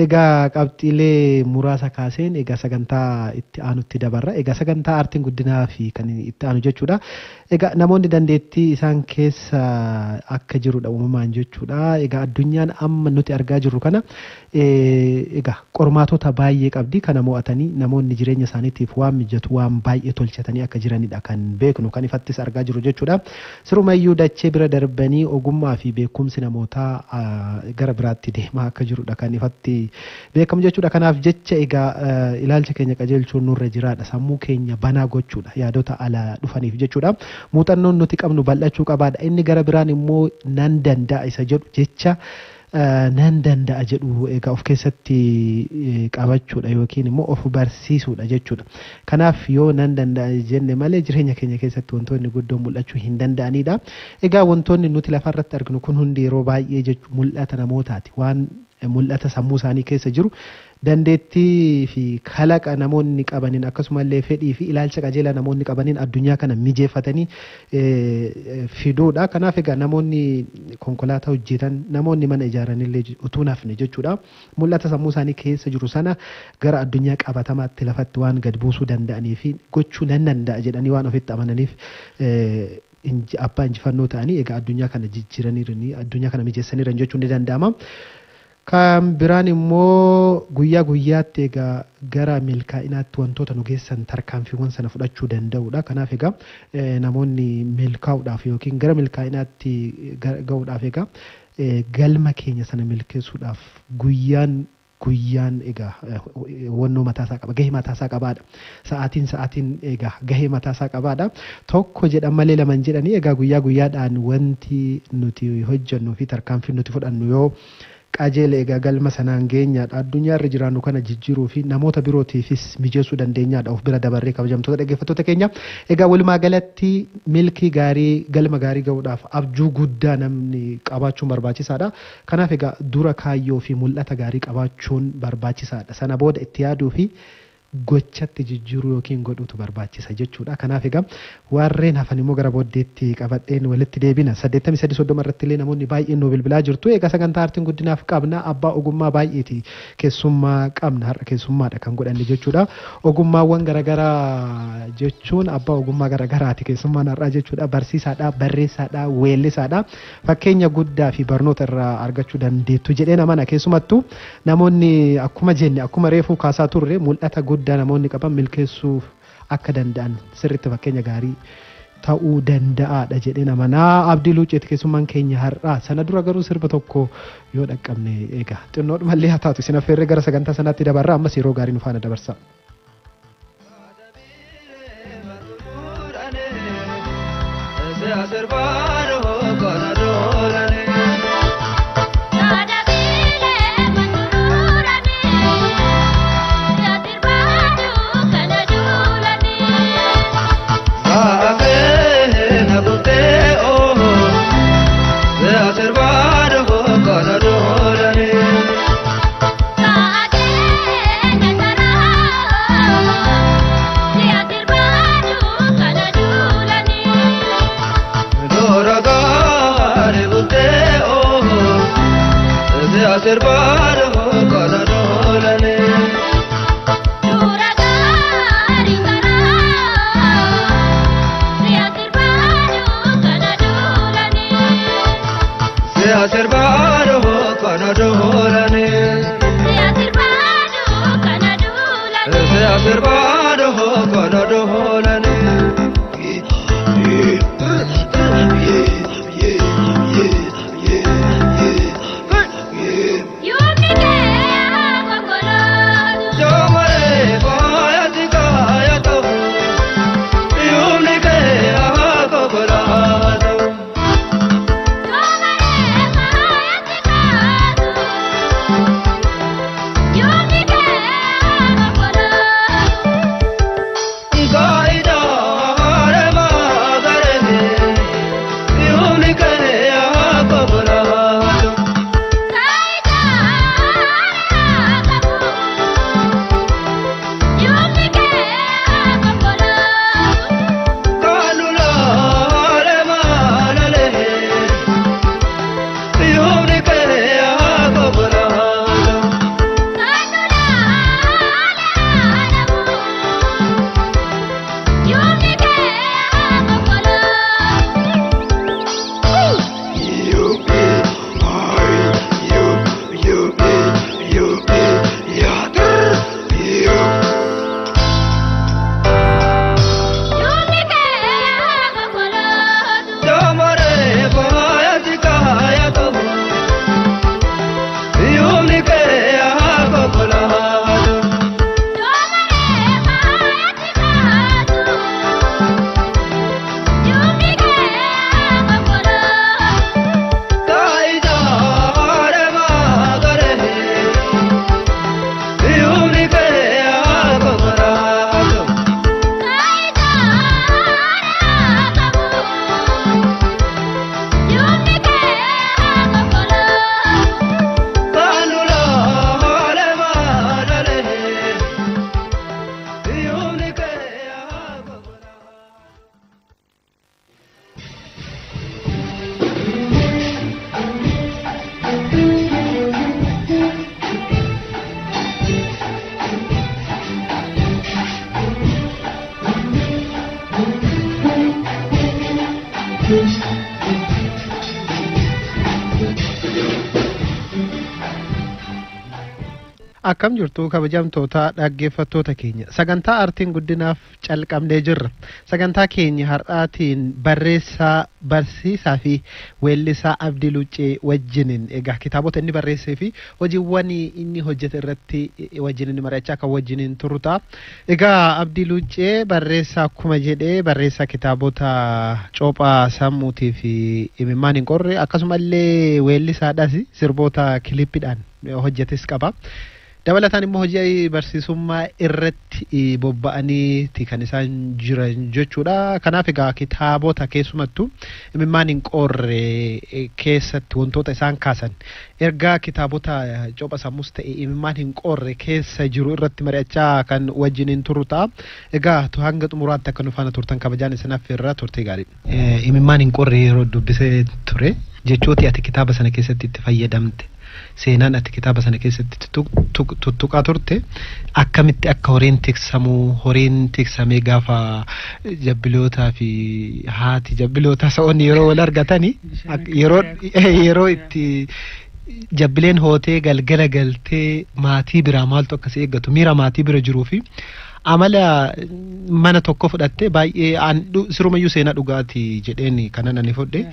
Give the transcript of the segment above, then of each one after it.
Egaa qabxiilee muraasa kaaseen egaa sagantaa itti aanutti dabarra. Egaa sagantaa aartiin guddinaa fi kan itti aanu jechuudha. Egaa namoonni dandeettii isaan keessa akka jirudha uumamaan jechuudha. Egaa addunyaan amma nuti argaa jirru kana egaa qormaatota baay'ee qabdi. Kana mo'atanii namoonni jireenya isaaniitiif waan mijatu waan baay'ee tolchatanii akka jiranidha kan beeknu kan ifattis argaa jirru jechuudha. Sirumayyuu dachee bira darbanii ogummaa fi beekumsi namootaa gara biraatti deemaa akka jirudha kan ifatti beekamu jechuudha. Kanaaf jecha egaa ilaalcha keenya qajeelchuun nurra jiraadha. Sammuu keenya banaa gochuudha yaadota ala dhufaniif jechuudha. Muuxannoon nuti qabnu bal'achuu qabaadha. Inni gara biraan immoo nan danda'a isa jedhu jecha nan danda'a jedhu egaa of keessatti qabachuudha yookiin immoo of barsiisuudha jechuudha. Kanaaf yoo nan danda'a jenne malee jireenya keenya keessatti wantoonni guddoon mul'achuu hin danda'anidha. Egaa wantoonni nuti lafarratti arginu kun hundi yeroo baay'ee jechuun mul'ata namootaati. Waan mul'ata sammuu isaanii keessa jiru dandeettii fi kalaqa namoonni qabaniin akkasumallee fedhii fi ilaalcha qajeelaa namoonni qabaniin addunyaa kana mijeeffatanii fiduudha. Kanaaf egaa namoonni konkolaataa hojjetan namoonni mana ijaaranillee utuu nafne jechuudha. Mul'ata sammuu isaanii keessa jiru sana gara addunyaa qabatamaatti lafatti waan gad buusuu danda'anii fi gochuu nan danda'a jedhanii waan ofitti amananiif abbaa injifannoo ta'anii egaa addunyaa kana jijjiiranii addunyaa kana mijeessaniiru jechuun ni danda'ama. Kan biraan immoo guyyaa guyyaatti egaa gara milkaa'inaatti wantoota nu geessan tarkaanfiiwwan sana fudhachuu danda'udha. Kanaaf egaa namoonni milkaa'uudhaaf yookiin gara milkaa'inaatti ga'uudhaaf egaa galma keenya sana milkeessuudhaaf guyyaan egaa wannoo mataasaa qaba. Gahee mataasaa qabaadha. Sa'aatiin egaa gahee mataasaa qabaadha. Tokko jedhan malee lama jedhanii egaa guyyaa guyyaadhaan wanti nuti hojjennu fi tarkaanfii nuti fudhannu yoo qajeele egaa galma sanaan geenyaadha. Addunyaa irra jiraannu kana jijjiiruu fi namoota birootiifis mijeessuu dandeenyaadha. Of bira dabarree kabajamtoota dhaggeeffattoota keenya. Egaa walumaa galatti milkii gaarii galma gaarii ga'uudhaaf abjuu guddaa namni qabaachuun barbaachisaadha. Kanaaf egaa dura kaayyoo fi mul'ata gaarii qabaachuun barbaachisaadha. Sana booda itti yaaduu fi gochatti jijjiiruu yookiin godhuutu barbaachisa jechuudha. Kanaaf egaa warreen hafan immoo gara booddeetti qabadheen walitti deebina. 8330 irratti illee namoonni baay'een nu bilbilaa jirtu. Egaa sagantaa aartiin guddinaaf qabna. Abbaa ogummaa baay'eeti. Keessummaa qabna. Har'a keessummaadha kan godhanne jechuudha. Ogummaawwan garaagaraa jechuun abbaa ogummaa garaagaraati keessummaan har'aa jechuudha. Barsiisaadha, barreessaadha, weellisaadha. Fakkeenya guddaa fi barnoota irraa argachuu dandeettu jedhee namana keessumattuu namoonni akkuma jenne akkuma reefuu kaasaa turre mul'ata guddaa namoonni qaban milkeessuuf akka danda'an sirriitti fakkeenya gaarii ta'uu danda'aadha jedhee namanaa. Abdii Luuceeti keessummaan keenya har'aa. Sana dura garuu sirba tokko yoo dhaqqabne egaa xinnoodhumallee haa taatu isin affeerree gara sagantaa sanaatti dabarra. Ammas yeroo gaarii nu faana dabarsa. Akkam jirtu kabajamtoota dhaggeeffattoota keenya. Sagantaa aartiin guddinaaf calqabnee jirra. Sagantaa keenya har'aatiin barreessaa, barsiisaa fi weellisaa Abdii Luuccee wajjiniin egaa kitaabota inni barreessee fi hojiiwwan inni hojjete irratti wajjiniin mari'achaa kan wajjiniin turta. Egaa Abdii Luuccee barreessaa akkuma jedhee barreessaa kitaabota Coophaa Sammuutii fi Imimmaan hin qorre akkasumallee weellisaadhaas sirboota kilippiidhaan hojjetes qaba. Dabalataan immoo hojii barsiisummaa irratti bobba'anii kan isaan jiran jechuudha. Kanaaf egaa kitaabota keessumattuu Imimmaan hin qorre keessatti wantoota isaan kaasan ergaa kitaabota Coophaa Sammuus ta'e Imimmaan hin qorre keessa jiru irratti mari'achaa kan wajjiniin turu ta'a. Egaa hanga xumuraatti akka nu faana turtan kabajaan isinaaf irraa turte gaarii. Imimmaan hin qorre yeroo dubbisee ture jechooti ati kitaaba sana keessatti itti fayyadamte. Seenaan ati kitaaba sana keessatti tuttuqaa turte akkamitti akka horiin tiksamee gaafa jabbilootaa fi haati jabbilootaa sa'oonni yeroo wal argatanii yeroo itti jabbileen hootee galgala galtee maatii biraa maaltu akkas eeggatu miira maatii bira jiruu fi amala mana tokko fudhattee baay'ee sirumayyuu seenaa dhugaati jedheen kanan ani fudhe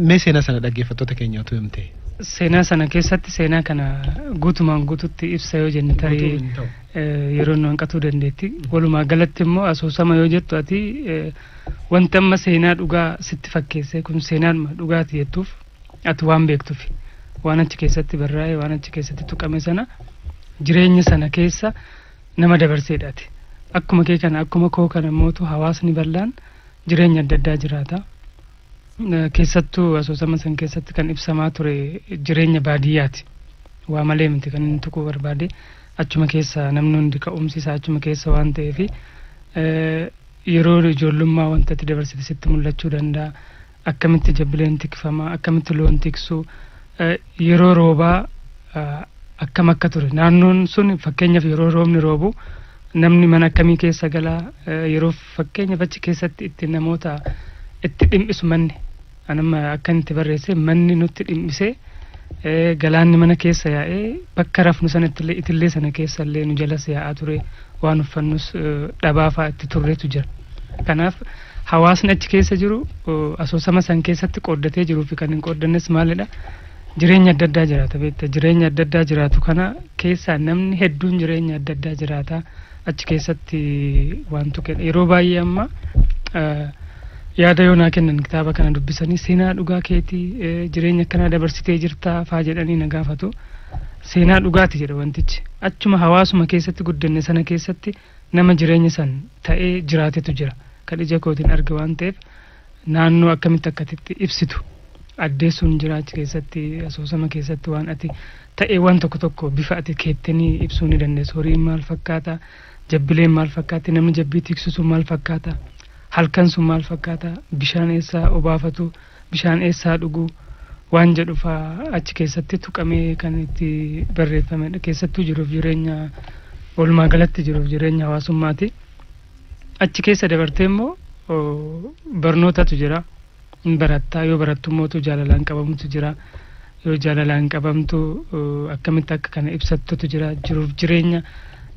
mee seenaa sana dhaggeeffattoota keenyaatu himte. Seenaa sana keessatti seenaa kana guutumaan guututti ibsa yoo jenne tarii yeroo nu hanqatuu dandeetti. Walumaa galatti immoo asoosama yoo jettu ati wanta amma seenaa dhugaa sitti fakkeesse kun seenaadhuma dhugaati jettuuf ati waan beektuuf waan achi keessatti barraa'e waan achi keessatti tuqame sana jireenya sana keessa nama dabarseedhaati. Akkuma kee kana akkuma koo kana mootu hawaasni bal'aan jireenya adda addaa jiraata. Keessattuu asoosama san keessatti kan ibsamaa ture jireenya baadiyyaati. Waa malee miti kan inni tuquu barbaade achuma keessa namni hundi ka'umsi isaa achuma keessa waan ta'eef yeroo ijoollummaa wanta itti dabarsite sitti mul'achuu danda'a. Akkamitti jabbileen tikfama akkamitti loon tiksu yeroo roobaa akkam akka ture naannoon sun fakkeenyaaf yeroo roobni roobu namni mana akkamii keessa galaa yeroo fakkeenyaaf achi keessatti itti namoota itti dhimmisu manni anama akkan itti barreesse manni nutti dhimmisee galaanni mana keessa yaa'ee bakka rafnu sana itillee sana keessa illee nu jalas yaa'aa ture waan uffannus dhabaafaa itti turreetu jira. Kanaaf hawaasni achi keessa jiru asoosama san keessatti qooddatee jiruu fi kan hin qooddannes maalidha jireenya adda addaa jiraata beekta jireenya adda addaa jiraatu kana keessaa namni hedduun jireenya adda addaa jiraata achi keessatti wantu kenna yeroo baay'ee amma yaada yoo naa kennan kitaaba kana dubbisanii seenaa dhugaa keetii jireenya akkanaa dabarsitee jirtaa faa jedhanii na gaafatu seenaa dhugaati jedha wantichi achuma hawaasuma keessatti guddanne sana keessatti nama jireenya san ta'ee jiraatetu jira kan ija kootiin arge waan ta'eef naannoo akkamitti akkatitti ibsitu addeessuun jiraachi keessatti asoosama keessatti waan ati ta'ee waan tokko tokko bifa ati keettanii ibsuu ni dandeessu horiin maal fakkaata jabbileen maal fakkaatti namni jabbii tiksu maal fakkaata halkan sun maal fakkaata bishaan eessaa obaafatu bishaan eessaa dhuguu waan jedhu faa achi keessatti tuqamee kan itti barreeffamedha keessattuu jiruuf jireenya walumaa galatti jiruuf jireenya hawaasummaati achi keessa dabartee immoo barnootatu jira barattaa yoo barattummootu jaalalaan qabamutu jira yoo jaalalaan qabamtu akkamitti akka kana ibsattutu jira jiruuf jireenya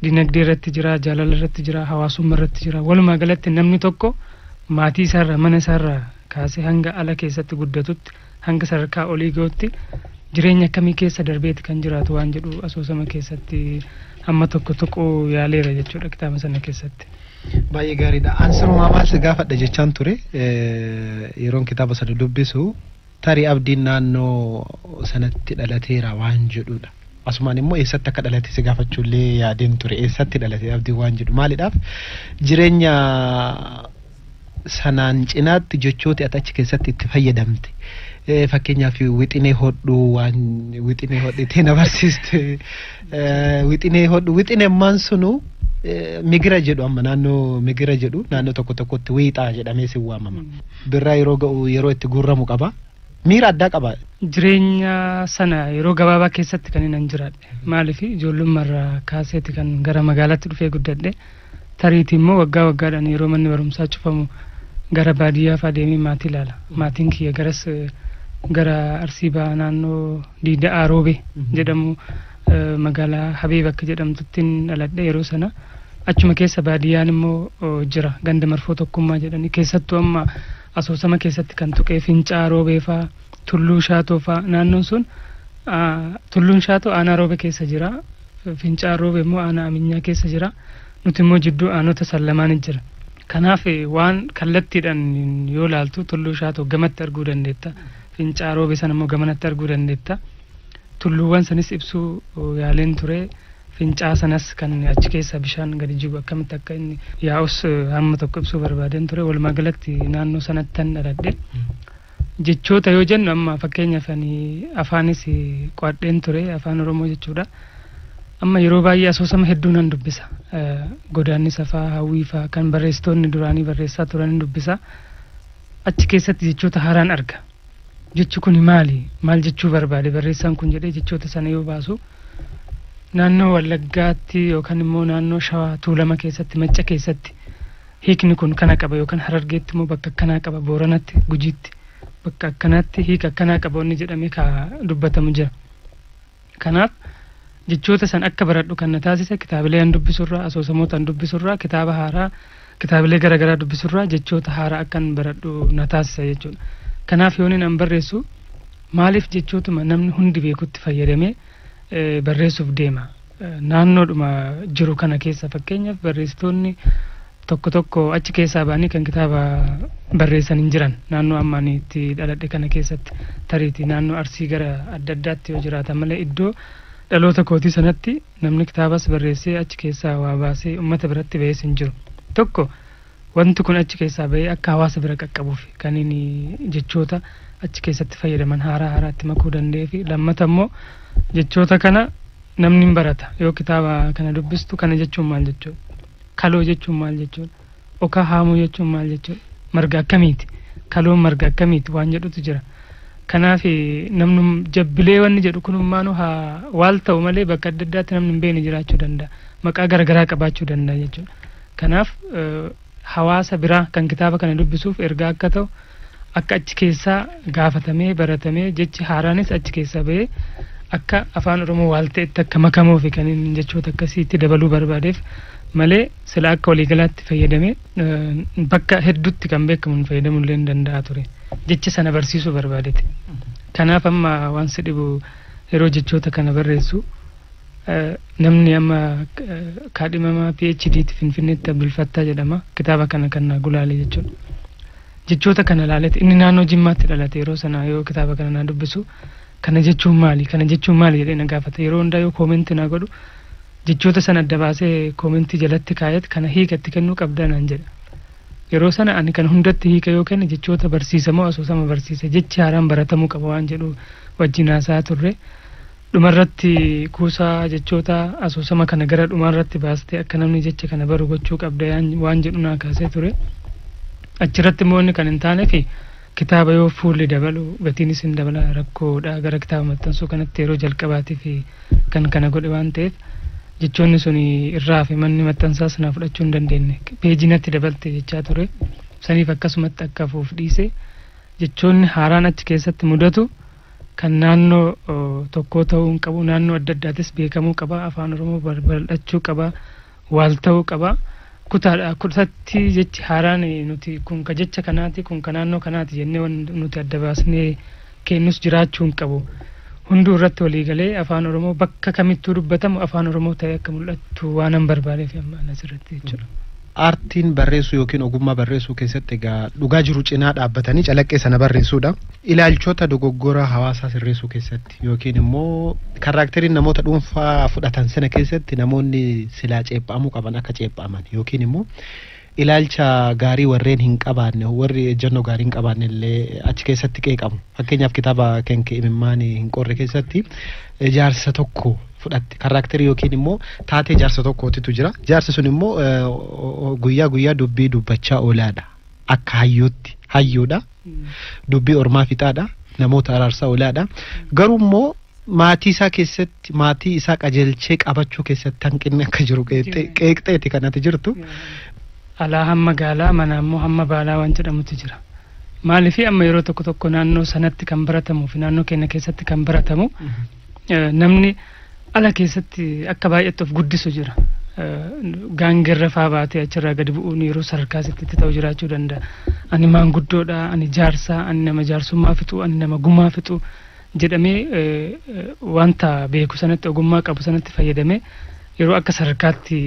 dinagdee irratti jira jaalala irratti jira hawaasummaa irratti jira walumaa galatti namni tokko maatii isaarraa mana isaarraa kaasee hanga ala keessatti guddatutti hanga sadarkaa olii ga'utti jireenya akkamii keessa darbeeti kan jiraatu waan jedhu asoosama keessatti hamma tokko tuquu yaaleera jechuudha kitaaba sana keessatti. Baay'ee gaariidha. Ansirumaa maal si gaafadha jechaan ture yeroon kitaaba sana dubbisu tarii abdiin naannoo sanatti dhalateera waan jedhudha. Asumaan immoo eessatti akka dhalate si gaafachuullee yaadeen ture eessatti dhalate abdii waan jedhu maaliidhaaf jireenya sanaan cinaatti jechooti ati achi keessatti itti fayyadamte fakkeenyaaf wixinee hodhuu waan wixinee hodhitee na barsiiste wixinee maan sunu migira jedhu amma naannoo migira jedhu naannoo tokko tokkotti wiixaa jedhamee si waamama birraa yeroo ga'u yeroo itti gurramu qaba. Miira addaa qaba. Jireenya sana yeroo gabaabaa keessatti kan inni jiraadhe maaliif ijoollummaarraa kaaseeti kan gara magaalaatti dhufee guddadhe tariitii immoo waggaa waggaadhaan yeroo manni barumsaa cufamu gara baadiyyaa fa'aa deemee maatii ilaala maatiin kiyya gara Arsii ba'aa naannoo Diida'aa Roobee jedhamu magaalaa Habiib akka jedhamtuttiin dhaladhe yeroo sana achuma keessa baadiyyaan immoo jira ganda marfoo tokkummaa jedhanii keessattuu amma asoosama keessatti kan tuqee Fincaa Roobee faa Tulluu Shaatoo faa naannoon sun Tulluun Shaatoo aanaa Roobee keessa jira Fincaa Roobee immoo aanaa Aminyaa keessa jira nuti immoo jidduu aanota sallamaan jira kanaaf waan kallattiidhaan yoo laaltu Tulluu Shaatoo gamatti arguu dandeetta Fincaa Roobee sana immoo gamanatti arguu dandeetta tulluuwwan sanis ibsuu yaaleen ture Fincaa sanas kan achi keessa bishaan gadi jigu akkamitti akka inni yaa'us hamma tokko ibsuu barbaadeen ture walumaa galatti naannoo sanattan dhaladhe jechoota yoo jennu amma fakkeenyaaf afaanis qo'adheen ture afaan Oromoo jechuudha amma yeroo baay'ee asoosama hedduu nan dubbisa godaannisa faa hawwii faa kan barreessitoonni duraanii barreessaa turan dubbisa achi keessatti jechoota haaraan arga jechi kun maal jechuu barbaade barreessaan kun jedhee jechoota sana yoo baasu naannoo Wallaggaatti yookaan immoo naannoo Shawaa Tuulama keessatti Macca keessatti hiikni kun kana qaba yookaan Harargeetti immoo bakka akkanaa qaba Booranatti Gujiitti bakka akkanaatti hiika akkanaa qaba inni jedhamee ka dubbatamu jira kanaaf jechoota san akka baradhu kan na taasise kitaabilee an dubbisurraa asoosamoota an dubbisurraa kitaaba haaraa kitaabilee garaagaraa dubbisurraa jechoota haaraa akkan baradhu na taasisa jechuudha kanaaf yooniin an barreessu maaliif jechootuma namni hundi beekutti fayyadamee barreessuuf deema naannoodhuma jiru kana keessa fakkeenyaaf barreessitoonni tokko achi keessaa ba'anii kan kitaaba barreessan hin jiran naannoo ammaanii itti dhaladhe kana keessatti tariitii naannoo Arsii gara adda addaatti yoo jiraatan malee iddoo dhaloota kootii sanatti namni kitaabas barreessee achi keessaa waa baasee uummata biratti ba'ees hin jiru tokko wanti kun achi keessaa ba'ee akka hawaasa bira qaqqabuuf kan inni jechoota achi keessatti fayyadaman haaraatti makuu danda'ee fi lammata immoo jechoota kana namni hin barata yoo kitaaba kana dubbistu kana jechuun maal jechuudha kaloo jechuun maal jechuudha okaa haamuu jechuun maal jechuudha marga akkamiiti kaloon marga akkamiiti waan jedhutu jira kanaaf namni jabbilee wanni jedhu kunummaanu waal ta'u malee bakka adda addaatti namni hin beekne jiraachuu danda'a maqaa garaagaraa qabaachuu danda'a jechuudha kanaaf hawaasa biraa kan kitaaba kana dubbisuuf ergaa akka ta'u akka achi keessaa gaafatamee baratamee jechi haaraanis achi keessaa ba'ee akka afaan Oromoo waal ta'etti akka makamuuf kan inni jechoota akkasiitti dabaluu barbaadeef malee sila akka waliigalaatti fayyadamee bakka hedduutti kan beekamuun fayyadamuu illee danda'a ture jecha sana barsiisuu barbaadeeti kanaaf amma waan si dhibu yeroo jechoota kana barreessu namni amma kaadhimamaa PhD Finfinneetti Abdulfattaa jedhama kitaaba kana kan gulaale jechuudha jechoota kana laaletti inni naannoo Jimmaatti dhalate yeroo sana yoo kitaaba kana na dubbisu kana jechuun maali jedhee na gaafata yeroo hundaa yoo koomentii na godhu jechoota sana adda baasee koomentii jalatti kaayet kana hiikatti kennuu qabda naan jedha yeroo sana ani kan hundatti hiika yoo kenne jechoota barsiisamoo asoosama barsiise jechi haaraan baratamuu qaba waan jedhu wajjin haasaa turre dhumarratti kuusaa jechoota asoosama kana gara dhumarratti baastee akka namni jecha kana baru gochuu qabda waan jedhu naa kaasee ture achirratti immoo inni kan hin taaneefi kitaaba yoo fuulli dabalu gatiinis hin dabala rakkoodha gara kitaaba maxxansuu kanatti yeroo jalqabaatiif kan kana godhe waan ta'eef jechoonni sun irraa fi manni maxxansaa sana fudhachuu hin dandeenye peejinatti dabalte jechaa ture saniif akkasumatti akka fuuf dhiise jechoonni haaraan achi keessatti mudatu kan naannoo tokkoo ta'uu hin qabu naannoo adda addaatis beekamuu qaba afaan Oromoo bal'achuu qaba waal ta'uu qaba kutaatti jechi haaraan nuti kun ka jecha kanaati kun ka naannoo kanaati jennee nuti adda baasnee kennus jiraachuu hin qabu hunduu irratti walii galee afaan Oromoo bakka kamittuu dubbatamu afaan Oromoo ta'ee akka mul'atu waan an barbaadeef amma asirratti jechuudha. Aartiin barreessuu yookiin ogummaa barreessuu keessatti egaa dhugaa jiru cinaa dhaabbatanii calaqqee sana barreessuudha. Ilaalchoota dogoggora hawaasaa sirreessuu keessatti yookiin immoo karaakteriin namoota dhuunfaa fudhatan sana keessatti namoonni silaa ceephaamuu qaban akka ceephaman yookiin immoo ilaalcha gaarii warreen hin qabaanne warri ejjennoo gaarii hin qabaanne illee achi keessatti qeeqamu. Fakkeenyaaf kitaaba Kenkee Imimmaan hin qorre keessatti jaarsa tokko fudhatte karaakterii yookiin immoo taatee jaarsa tokkootitu jira jaarsi sun immoo guyyaa dubbii dubbachaa oolaadha akka hayyoodha dubbii ormaa fixaadha namoota araarsaa oolaadha garuu immoo maatii isaa keessatti maatii isaa qajeelchee qabachuu keessatti hanqinni akka jiru qeeqxeeti kanatti jirtu alaa hamma gaalaa mana immoo hamma baalaa waan jedhamutu jira maaliif amma yeroo tokko naannoo sanatti kan baratamu fi naannoo keenya keessatti kan baratamu namni ala keessatti akka baay'eetti of guddisu jira. Gaangirra faa baatee achirraa gadi bu'uun yeroo sarkaasitti ta'u jiraachuu danda'a. Ani maanguddoodha, ani jaarsaa, ani nama jaarsummaa fixu, ani nama gumaa fixu jedhamee wanta beeku sanatti ogummaa qabu sanatti fayyadamee yeroo akka sarkaatti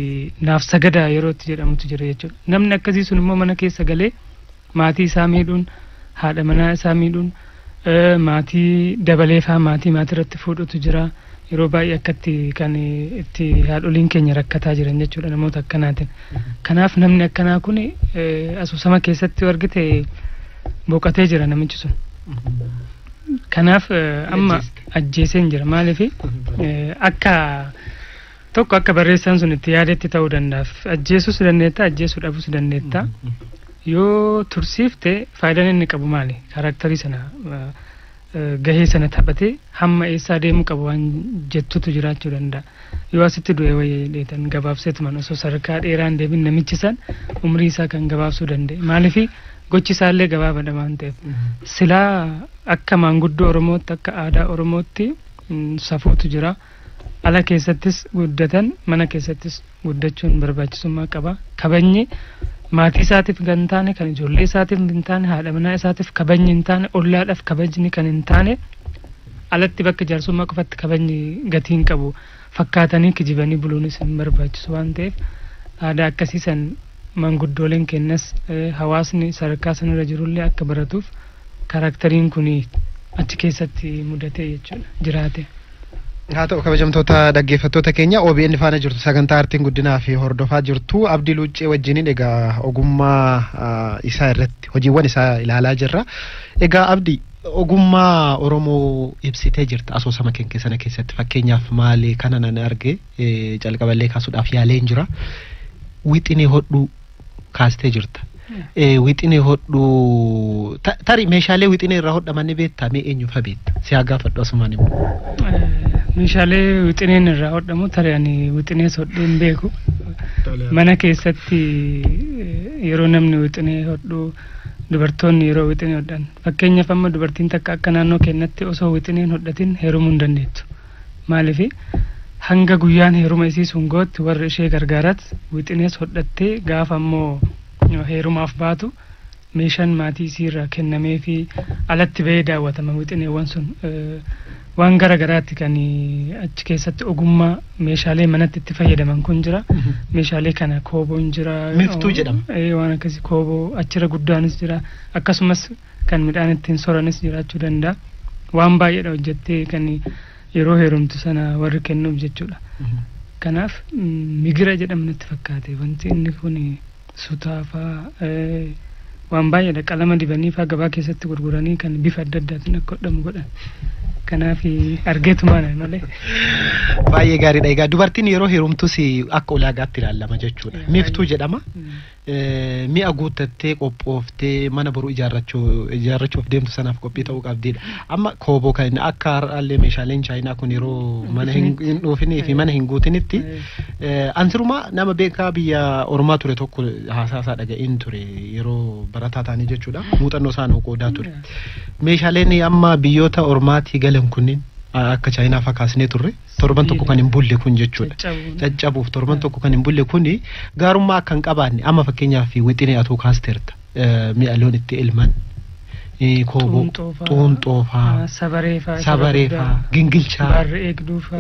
naaf sagadaa yeroo itti jedhamutu jira jechuudha. Namni akkasii sun immoo mana keessa galee maatii isaa miidhuun, haadha manaa isaa miidhuun, maatii dabalee faa maatii irratti fuudhutu jira. Yeroo baay'ee akkatti kan itti haadholiin keenya rakkataa jiran jechuudha namoota akkanaatiin. Kanaaf namni akkanaa kun asoosama keessatti argite boqotee jira namichi sun. Kanaaf amma ajjeeseen jira maaliif akka tokko akka barreessaan sun itti yaadetti ta'uu danda'a. Ajjeesuus dandeetta, ajjeesuu dhabuus dandeetta. Yoo tursiifte faayidaan inni qabu maali? Kaaraaktarii sana gahee sana taphatee hamma eessaa deemuu qabu waan jettutu jiraachuu danda'a. Yoo asitti du'e wayii dheetan gabaabseetuman osoo sadarkaa dheeraan deebiin namichi san umrii isaa kan gabaabsuu danda'e. Maaliif gochi isaallee gabaabadha waan ta'eef. Silaa akka maanguddoo Oromootti akka aadaa Oromootti safuutu jira. Ala keessattis guddatan mana keessattis guddachuun barbaachisummaa qaba. Kabajni maatii isaatiif kan taane, kan ijoollee isaatiif hin taane, haadha manaa isaatiif kabajni hin taane, ollaadhaaf kabajni kan hin taane, alatti bakka jaarsummaa qofatti kabajni gatii hin qabu fakkaatanii kijibanii buluunis hin barbaachisu waan ta'eef aadaa akkasiisan manguddooleen kennas hawaasni sadarkaa sanarra jirullee akka baratuuf karaktariin kun achi keessatti mudate jechuudha jiraate. Haa ta'u kabajamtoota dhaggeeffattoota keenya OBN faana jirtu sagantaa aartiin guddinaa fi hordofaa jirtu Abdii Luuccee wajjiniin egaa ogummaa isaa irratti hojiiwwan isaa ilaalaa jirra. Egaa Abdii ogummaa Oromoo ibsitee jirta asoosama keenya sana keessatti fakkeenyaaf maali kana nan arge calqaballee kaasuudhaaf yaaleen jira. Wixinee hodhuu kaastee jirta. Wixinee hodhuu tarii meeshaalee wixinee irraa hodhaman beektaa mee eenyufa beekta? Si haa gaafadhu asumaan immoo. Meeshaalee wixineen irraa hodhamu tarii ani wixinee hodhuu hin beeku. Mana keessatti yeroo namni wixinee hodhuu dubartoonni yeroo wixinee hodhan fakkeenyaaf amma dubartiin takka akka naannoo keenyatti osoo wixineen hodhatin heerumuu hin dandeettu. Maaliif hanga guyyaan heeruma isii sun gootti warri ishee gargaarat wixinees hodhattee gaafa ammoo heerumaaf baatu meeshaan maatii isii irraa kennamee fi alatti bahee daawwatama wixineewwan sun waan garagaraatti kan achi keessatti ogummaa meeshaalee manatti itti fayyadaman kun jira. Meeshaalee kana kooboon jira. Miftuu jedhama. Waan akkasii kooboo achira guddaanis jira. Akkasumas kan midhaan ittiin soranis jiraachuu danda'a. Waan baay'eedha hojjettee kan yeroo heerumtu sana warri kennuuf jechuudha. Kanaaf migira jedhamanitti fakkaate wanti inni kun sutaafaa waan baay'eedha qalama dibanii faa gabaa keessatti gurguranii kan bifa adda addaatiin akka hodhamu godhan. Kanaaf argeetumaan malee. Baay'ee gaariidha. Egaa dubartiin yeroo heerumtus akka ulaagaatti ilaalama jechuudha. Miftuu jedhama. Mi'a guuttattee qophooftee mana boruu ijaarrachuuf deemtu sanaaf qophii ta'uu qabdidha. Amma kooboo kan akka har'aallee meeshaaleen chaayinaa kun yeroo mana hin dhuufinii fi mana hin guutinitti ansirumaa nama beekaa biyya Oromaa ture tokko haasaasaa dhaga'in ture yeroo barataa ta'anii jechuudha. Muuxannoo isaan qoodaa ture. Meeshaaleen amma biyyoota Oromaatii galan kunniin akka chaayinaa fakkaasnee turre torban tokko kan hin bulle kun jechuudha. Caccabuuf torban tokko kan hin bulle kuni gaarummaa akka hin qabaanne amma fakkeenyaaf wixinee atoo kaasteerta mi'a loon itti ilman kooboo xuunxoofaa sabareefaa gingilchaa barri eegduufaa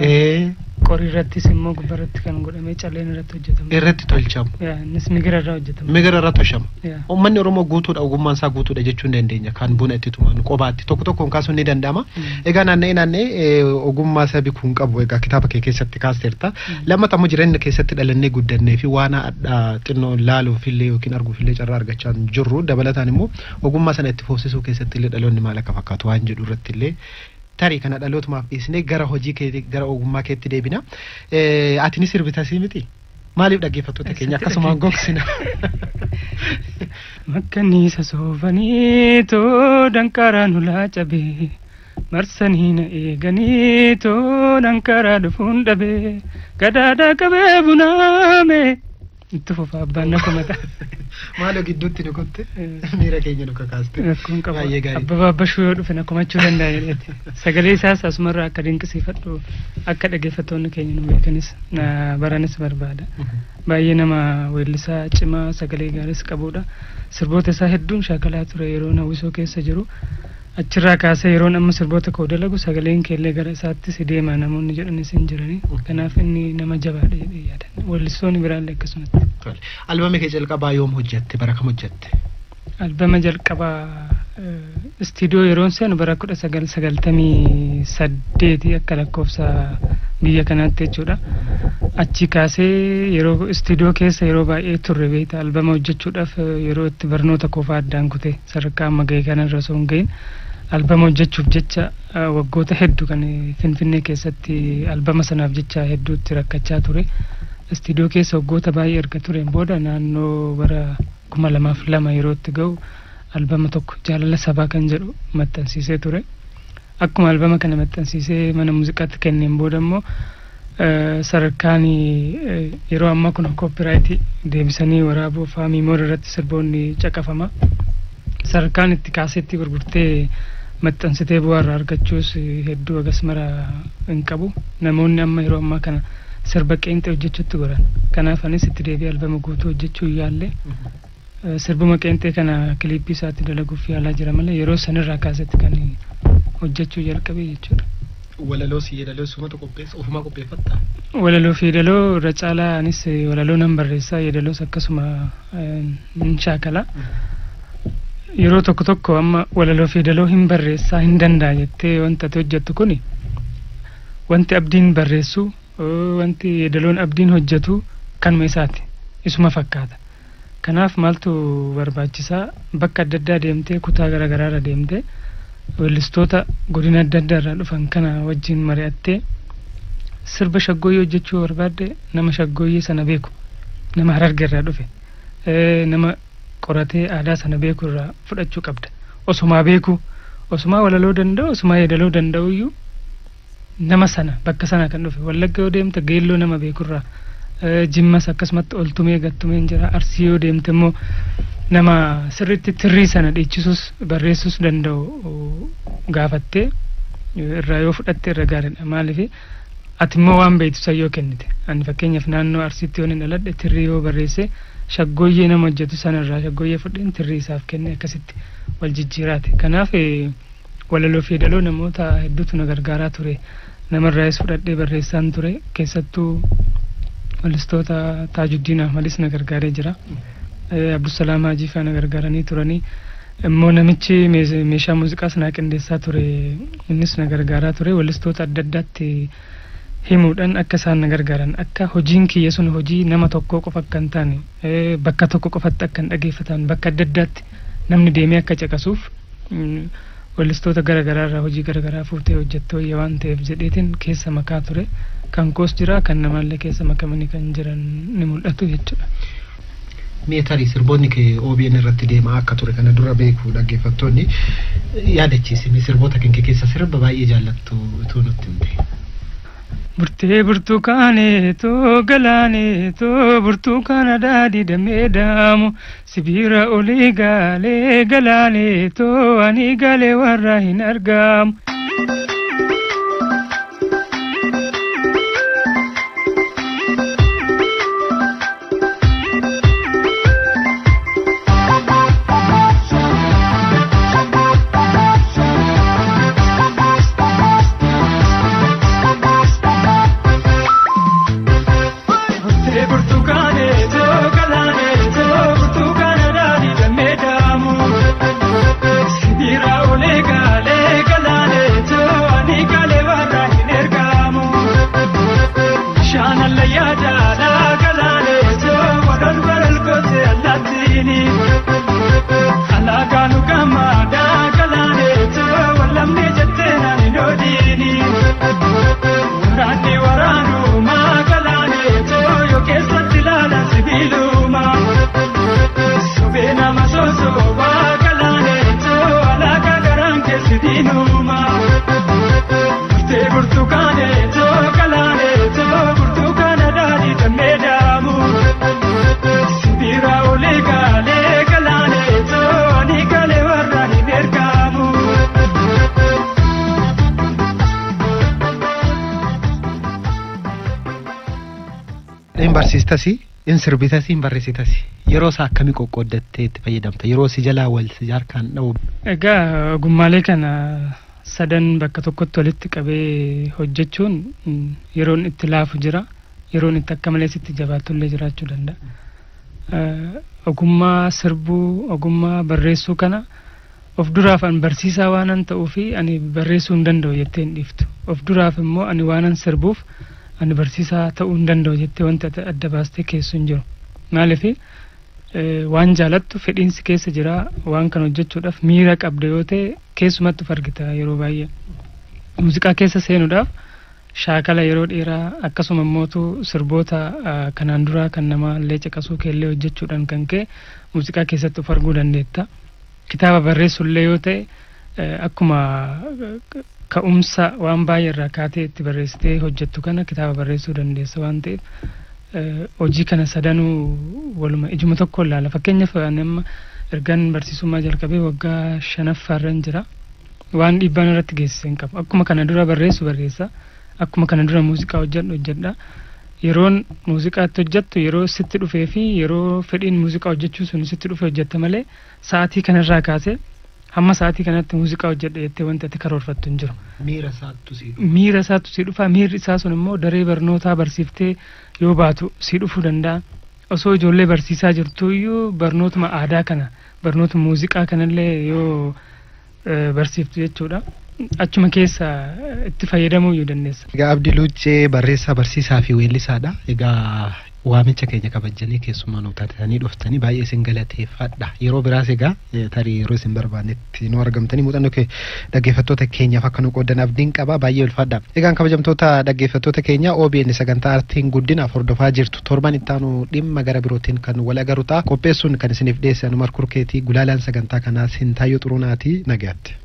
qorii irrattis immoo gubbarratti kan godhamee calleen irratti hojjetamu. Irratti tolchamu. Innis migira irraa hojjetama. Migira irraa tolchama. Uummanni Oromoo guutuudha ogummaan isaa guutuudha jechuun dandeenya kan buna itti tuman qobaatti tokko tokkoon kaasuun ni danda'ama. Egaa naanna'ee ogummaa sabi kun qabu egaa kitaaba kee keessatti kaasteerta. Lammata immoo jireenya keessatti dhalannee guddannee fi waan addaa xinnoo laaluufillee yookiin arguufillee carraa argachaa jirru dabalataan immoo ogummaa sana itti fufsiisuu keessatti illee dhaloonni maal akka fakkaatu waan jedhu irratti illee tarii kana dhalootumaaf dhiisnee gara hojii keetii gara ogummaa keetti deebina. Ati ni sirbita sii miti? Maaliif dhaggeeffattoota keenya akkasumaan gogsina? Makkaniisa soofanii too dankaraa nulaa cabee marsanii na eeganii too dankaraa dhufuun dhabee gadaadaa qabee bunaame itti fufa abbaan na komata. Maaloo gidduutti nu kutte miira keenya nu kakaaste. Rakkoon qaba abbaa abbashuu yoo dhufe na komachuu danda'a jedheeti. Sagalee isaas asumarraa akka dinqisiifadhu akka dhaggeeffattoonni keenya nu beekanis na baranis barbaada. Baay'ee nama weellisaa cimaa sagalee gaariis qabudha. Sirboota isaa hedduun shaakalaa ture yeroo hawwisoo keessa jiru. Achirraa kaasee yeroon amma sirboota koo dalagu sagaleen keellee gara isaatti si deema namoonni jedhanis hin jirani. Kanaaf inni nama jabaadha jedhee yaadan. Weellistoonni biraallee akkasumatti. Albama kee jalqabaa yoom hojjette? Bara kam hojjette? Albama jalqabaa istiidiyoo yeroon seenu bara 1998 akka lakkoofsa biyya kanaatti jechuudha. Achi kaasee yeroo istiidiyoo keessa yeroo baay'ee turre beekta albama hojjechuudhaaf yeroo itti barnoota qofaa addaan kute sadarkaa amma ga'e kanarra osoo hin gahin albama hojjechuuf jecha waggoota hedduu kan Finfinnee keessatti albama sanaaf jecha hedduutti rakkachaa ture. Istiidiyoo keessa waggoota baay'ee erga tureen booda naannoo bara 2002 yeroo itti ga'u albama tokko jaalala sabaa kan jedhu maxxansiisee ture. Akkuma albama kana maxxansiisee mana muuziqaatti kenneen booda immoo sadarkaan yeroo ammaa kun koopiraayitii deebisanii waraabuu fi miimoora irratti sirboonni caqafama. Sadarkaan itti kaasetti gurgurtee maxxansitee bu'aarraa argachuus hedduu agas mara hin qabu. Namoonni amma yeroo ammaa kana sirba qeenxee hojjechuutti goran. Kanaaf anis itti deebi'ee albama guutuu hojjechuu yaalle. Sirbuma qeenxee kana kiliippii isaatti dalaguuf yaalaa jira malee yeroo sanirraa kaasetti kan hojjechuu jalqabe jechuudha. Walaloo fi yeedaloo sumatu qopheessa ofumaa qopheeffatta? Walaloo fi yeedaloo irra caalaa anis walaloo nan barreessaa yeedaloos akkasuma nan shaakala. Yeroo tokko tokko amma walaloo fi yeedaloo hin barreessaa hin danda'a jettee wanta ati hojjettu kuni wanti abdiin barreessu wanti yeedaloon abdiin hojjetu kanuma isaati isuma fakkaata. Kanaaf maaltu barbaachisaa bakka adda addaa deemtee kutaa garaagaraa irra deemtee weellistoota godina adda addaa irraa dhufan kana wajjin mari'attee sirba shaggooyyee hojjechuu barbaadde nama shaggooyyee sana beeku nama Hararge irraa dhufe nama qoratee aadaa sana beeku irraa fudhachuu qabda. Osumaa beeku osumaa walaloo danda'u osumaa yeedaloo danda'u iyyuu nama sana bakka sana kan dhufe Wallagga yoo deemte geelloo nama beeku irraa Jimmas akkasumatti oltumee gattumeen jira. Arsii yoo deemte immoo nama sirriitti tirrii sana dhiichisuus barreessuus danda'u gaafattee irraa yoo fudhatte irra gaariidha. Maaliif ati immoo waan beektu san yoo kennite. Ani fakkeenyaaf naannoo Arsiitti yoo hin dhaladhe tirrii yoo barreesse shaggooyyee nama hojjetu sanarraa shaggooyyee fudheen tirrii isaaf kenne akkasitti wal jijjiiraate. Kanaaf walaloo fi yeedaloo namoota hedduutu na gargaaraa ture. Namarraayis fudhadhee barreessaan ture keessattuu weellistoota Taajuddiin Ahmadis na gargaaree jira. Abdusalaam Haajii fa'aa na gargaaranii turanii. Immoo namichi meeshaa muuziqaas na qindeessaa ture innis na gargaaraa ture. Weellistoota adda addaatti himuudhaan akka isaan na gargaaran akka hojiin kiyya sun hojii nama tokkoo qofa akka hin taane bakka tokko qofatti akka hin dhageeffatan bakka adda addaatti namni deemee akka caqasuuf weellistoota garaagaraa irraa hojii garaagaraa fuutee hojjettoo waan ta'eef jedheetiin keessa makaa ture. Kan koos jira kan namaallee keessa makamanii kan jiran ni mul'atu jechuudha. Mee tarii sirboonni kee OBN irratti deemaa akka ture kana dura beeku dhaggeeffattoonni yaadachiisi sirboota kee keessa sirba baay'ee jaallattu utuu nutti himte. Burtee burtukaanetoo galaaneetoo burtukaana daadhii damee daamu sibiira olii gaalee galaaneetoo ani galee warra hin argamu. In barsiistasi, in sirbitasi, in barreessitasi. Yeroo isaa akkamii qoqqooddattee itti fayyadamta? Yeroo si jalaa wal si harkaan dha'u. Egaa ogummaalee kana sadan bakka tokkotti walitti qabee hojjechuun yeroon itti laafu jira, yeroon itti akka malee sitti jabaatullee jiraachuu danda'a. Ogummaa sirbuu, ogummaa barreessuu kana of duraaf an barsiisaa waanan ta'uufi ani barreessuu hin danda'u jettee hin dhiiftu. Of duraaf immoo ani waanan sirbuuf ani barsiisaa ta'uu hin danda'u jettee wanta adda baastee keessu hin jiru. Maaliif waan jaalattu fedhiinsi keessa jira, waan kan hojjechuudhaaf miira qabda yoo ta'e keessumattuu argita yeroo baay'ee. Muuziqaa keessa seenuudhaaf shaakala yeroo dheeraa akkasuma immoo sirboota kanaan dura kan nama illee caqasuu keellee hojjechuudhaan kan ka'e muuziqaa keessatti of arguu dandeetta. Kitaaba barreessullee yoo ta'e akkuma ka'umsa waan baay'ee irraa kaatee itti barreessitee hojjettu kana kitaaba barreessuu dandeessa waan ta'eef hojii kana sadanuu waluma ijuma tokko ilaala. Fakkeenyaaf amma ergan barsiisummaa jalqabee waggaa 5ffaarra jira. Waan dhiibbaan irratti geessisee hin qabu. Akkuma kana dura barreessu barreessa. Akkuma kana dura muuziqaa hojjedha. Yeroon muuziqaatti hojjettu yeroo sitti dhufee fi yeroo fedhiin muuziqaa hojjechuu sun sitti dhufee hojjetta malee sa'aatii kanarraa kaasee hamma sa'aatii kanatti muuziqaa hojjedha jettee wanti ati karoorfattu hin jiru. Miira isaatu si dhufa. Miirri isaa sun immoo daree barnootaa barsiiftee yoo baatu si dhufuu danda'a. Osoo ijoollee barsiisaa jirtu iyyuu barnootuma aadaa kana barnoota muuziqaa kanallee yoo barsiiftu jechuudha. Achuma keessa itti fayyadamuu yoo dandeessa. Egaa Abdii Luuccee barreessaa barsiisaa fi weellisaadha. Egaa waamicha keenya kabajanii keessumaa nu taatanii dhuftanii baay'ee isin galateeffadha. Yeroo biraas egaa tarii yeroo isin barbaannetti nu argamtanii muuxannoo dhaggeeffattoota keenyaaf akka nu qoodan abdiin qaba baay'ee ulfaadha. Egaan kabajamtoota dhaggeeffattoota keenya OBN sagantaa artiin guddina hordofaa jirtu torban ittaanu dhimma gara birootiin kan wal agaru ta'a. Qopheessuun kan isiniif dhiyeessan Umar Kurkeetii gulaalaan sagantaa kanaas Hintaayyoo Xurunaati nagaatti.